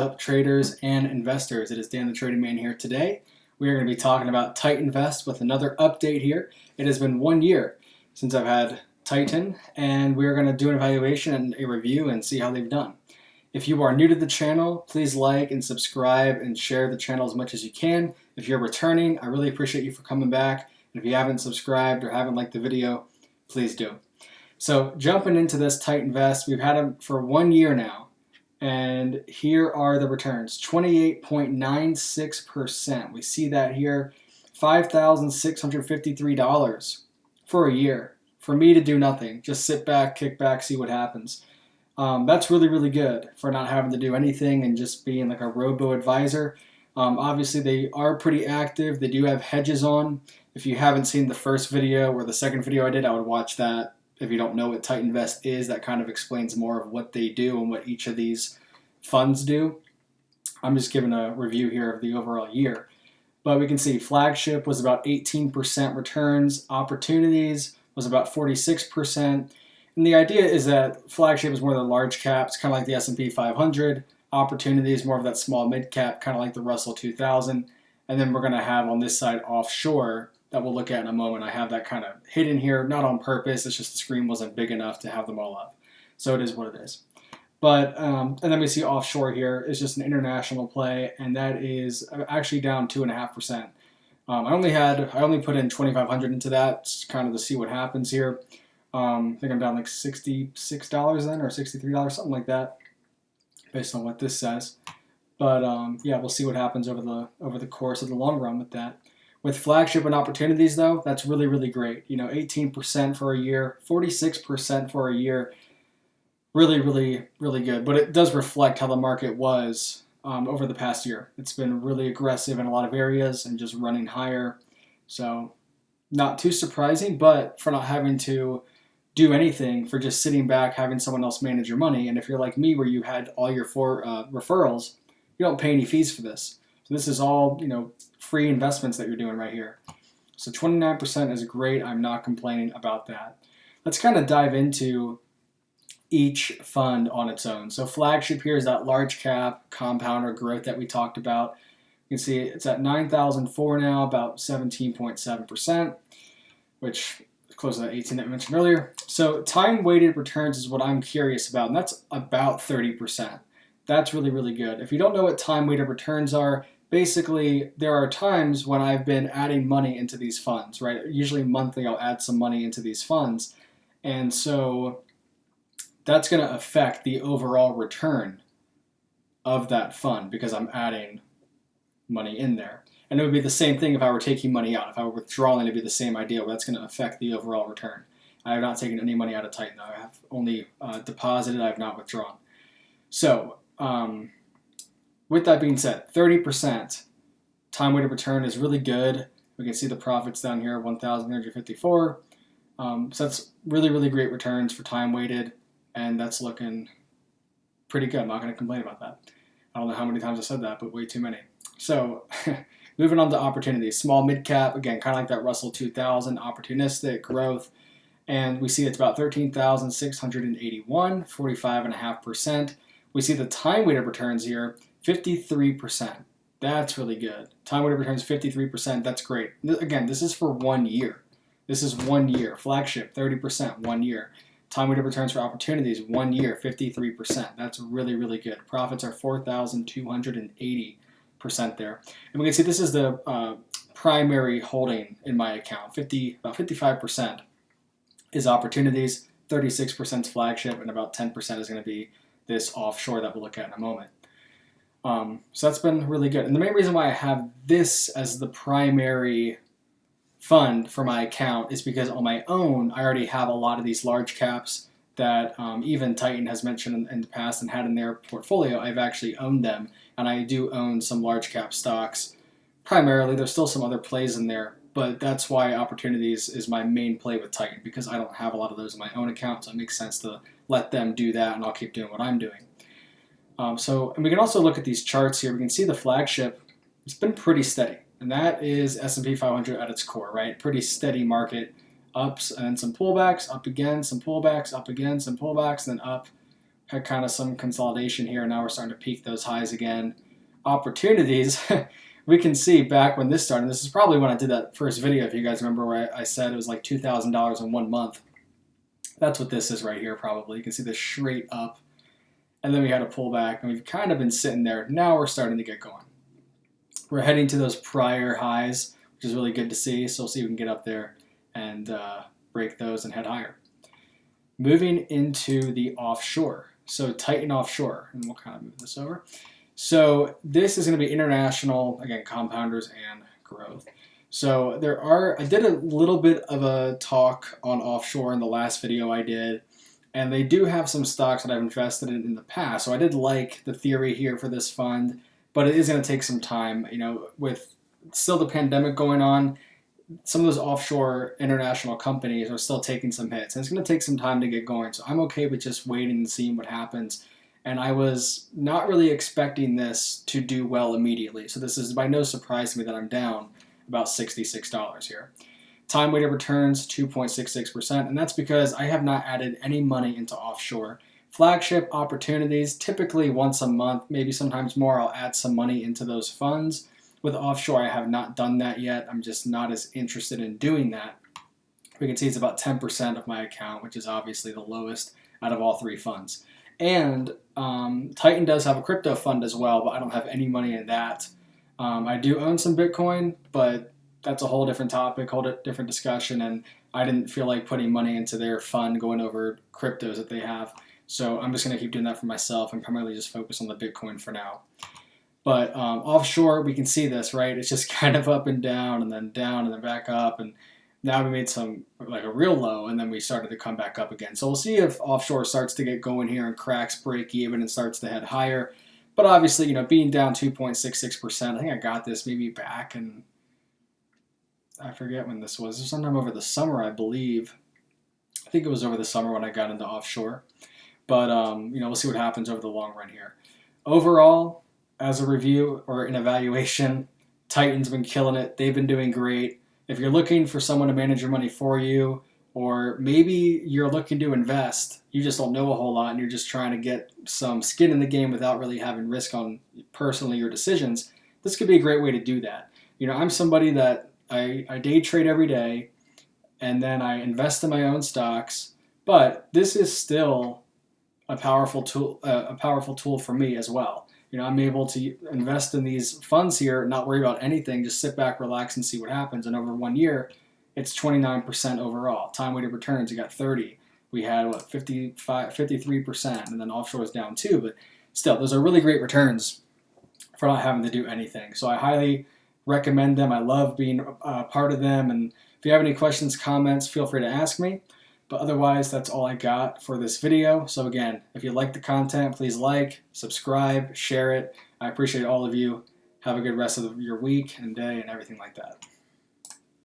Up traders and investors? It is Dan the Trading Man here. Today we are going to be talking about Titanvest with another update here. It has been 1 year since I've had Titan, and we're going to do an evaluation and a review and see how they've done. If you are new to the channel, please like and subscribe and share the channel as much as you can. If you're returning, I really appreciate you for coming back. And if you haven't subscribed or haven't liked the video, please do. So jumping into this Titanvest, we've had them for 1 year now. And here are the returns, 28.96%. We see that here, $5,653 for a year. For me to do nothing, just sit back, kick back, see what happens. That's really, really good for not having to do anything and just being like a robo-advisor. Obviously, they are pretty active. They do have hedges on. If you haven't seen the first video or the second video I did, I would watch that. If you don't know what Titanvest is, that kind of explains more of what they do and what each of these funds do. I'm just giving a review here of the overall year. But we can see Flagship was about 18% returns. Opportunities was about 46%. And the idea is that Flagship is more of the large caps, kind of like the S&P 500. Opportunities, more of that small mid cap, kind of like the Russell 2000. And then we're going to have on this side Offshore, that we'll look at in a moment. I have that kind of hidden here, not on purpose. It's just the screen wasn't big enough to have them all up. So it is what it is. But, and then we see Offshore here is just an international play, and that is actually down 2.5%. I only put in 2,500 into that, kind of to see what happens here. I think I'm down like $66 then, or $63, something like that, based on what this says. But yeah, we'll see what happens over the course of the long run with that. With Flagship and Opportunities, though, that's really, really great. 18% for a year, 46% for a year. Really, really, really good. But it does reflect how the market was over the past year. It's been really aggressive in a lot of areas and just running higher. So not too surprising, but for not having to do anything, for just sitting back, having someone else manage your money. And if you're like me, where you had all your referrals, you don't pay any fees for this. So this is all, free investments that you're doing right here. So 29% is great. I'm not complaining about that. Let's kind of dive into each fund on its own. So Flagship here is that large cap compounder growth that we talked about. You can see it's at 9,004 now, about 17.7%, which is close to that 18 that we mentioned earlier. So time-weighted returns is what I'm curious about, and that's about 30%. That's really, really good. If you don't know what time-weighted returns are, basically, there are times when I've been adding money into these funds, right? Usually monthly, I'll add some money into these funds. And so that's going to affect the overall return of that fund because I'm adding money in there. And it would be the same thing if I were taking money out. If I were withdrawing, it'd be the same idea. Well, that's going to affect the overall return. I have not taken any money out of Titan. I have only deposited. I have not withdrawn. So, with that being said, 30% time-weighted return is really good. We can see the profits down here, 1,354. So that's really, really great returns for time-weighted, and that's looking pretty good. I'm not going to complain about that. I don't know how many times I said that, but way too many. So moving on to opportunities. Small mid-cap, again, kind of like that Russell 2000, opportunistic growth. And we see it's about 13,681, 45.5%. We see the time-weighted returns here, 53%. That's really good. Time-weighted returns 53%. That's great. Again, this is for 1 year. This is 1 year. Flagship 30%, 1 year. Time-weighted returns for Opportunities 1 year, 53%. That's really, really good. Profits are 4,280% there. And we can see this is the primary holding in my account. About 55% is Opportunities, 36% is Flagship, and about 10% is going to be this Offshore that we'll look at in a moment. So that's been really good. And the main reason why I have this as the primary fund for my account is because on my own, I already have a lot of these large caps that even Titan has mentioned in the past and had in their portfolio. I've actually owned them, and I do own some large cap stocks. Primarily, there's still some other plays in there, but that's why Opportunities is my main play with Titan, because I don't have a lot of those in my own account, so it makes sense to let them do that, and I'll keep doing what I'm doing. And we can also look at these charts here. We can see the Flagship, it's been pretty steady. And that is S&P 500 at its core, right? Pretty steady market. Ups and then some pullbacks, up again, some pullbacks, up again, some pullbacks, then up. had kind of some consolidation here, and now we're starting to peak those highs again. Opportunities, we can see back when this started, this is probably when I did that first video, if you guys remember, where I said it was like $2,000 in 1 month. That's what this is right here probably. You can see this straight up, and then we had a pullback, and we've kind of been sitting there. Now we're starting to get going. We're heading to those prior highs, which is really good to see, so we'll see if we can get up there and break those and head higher. Moving into the offshore, so Titan Offshore, and we'll kind of move this over. So this is going to be international, again, compounders and growth. So I did a little bit of a talk on offshore in the last video I did, and they do have some stocks that I've invested in the past. So I did like the theory here for this fund, but it is going to take some time. You know, with still the pandemic going on, some of those offshore international companies are still taking some hits, and it's going to take some time to get going. So I'm okay with just waiting and seeing what happens. And I was not really expecting this to do well immediately. So this is by no surprise to me that I'm down about $66 here. Time weighted returns 2.66%, and that's because I have not added any money into offshore. Flagship opportunities, typically once a month, maybe sometimes more, I'll add some money into those funds. With offshore, I have not done that yet. I'm just not as interested in doing that. We can see it's about 10% of my account, which is obviously the lowest out of all 3 funds. And Titan does have a crypto fund as well, but I don't have any money in that. I do own some Bitcoin, but that's a whole different topic, whole different discussion, and I didn't feel like putting money into their fund going over cryptos that they have. So I'm just going to keep doing that for myself and primarily just focus on the Bitcoin for now. But offshore, we can see this, right? It's just kind of up and down and then back up, and now we made some, like a real low, and then we started to come back up again. So we'll see if offshore starts to get going here and cracks break even and starts to head higher. But obviously, you know, being down 2.66%, I think I got this maybe back in, I forget when this was. It was sometime over the summer, I believe. I think it was over the summer when I got into offshore. But, you know, we'll see what happens over the long run here. Overall, as a review or an evaluation, Titan's been killing it. They've been doing great. If you're looking for someone to manage your money for you, or maybe you're looking to invest, you just don't know a whole lot and you're just trying to get some skin in the game without really having risk on personally your decisions, this could be a great way to do that. You know, I'm somebody that I day trade every day, and then I invest in my own stocks, but this is still a powerful tool for me as well. You know, I'm able to invest in these funds here, not worry about anything, just sit back, relax, and see what happens. And over 1 year, it's 29% overall. Time weighted returns, you got 30. We had 53%, and then offshore is down too. But still, those are really great returns for not having to do anything. So I highly recommend them. I love being a part of them. And if you have any questions, comments, feel free to ask me. But otherwise, that's all I got for this video. So again, if you like the content, please like, subscribe, share it. I appreciate all of you. Have a good rest of your week and day and everything like that.